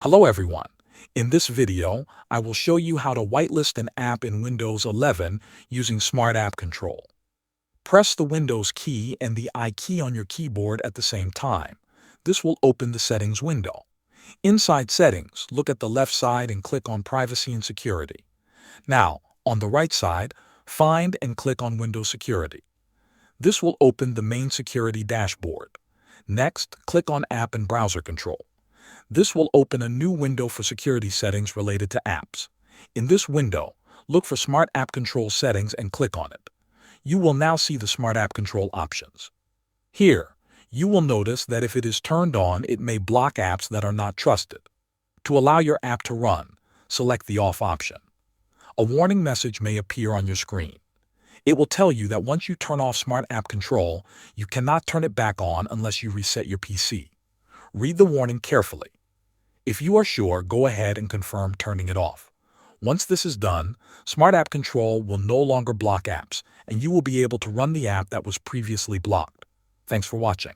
Hello everyone. In this video, I will show you how to whitelist an app in Windows 11 using Smart App Control. Press the Windows key and the I key on your keyboard at the same time. This will open the Settings window. Inside Settings, look at the left side and click on Privacy and Security. Now, on the right side, find and click on Windows Security. This will open the main security dashboard. Next, click on App and Browser Control. This will open a new window for security settings related to apps. In this window, look for Smart App Control settings and click on it. You will now see the Smart App Control options. Here, you will notice that if it is turned on, it may block apps that are not trusted. To allow your app to run, select the Off option. A warning message may appear on your screen. It will tell you that once you turn off Smart App Control, you cannot turn it back on unless you reset your PC. Read the warning carefully. If you are sure, go ahead and confirm turning it off. Once this is done, Smart App Control will no longer block apps, and you will be able to run the app that was previously blocked. Thanks for watching.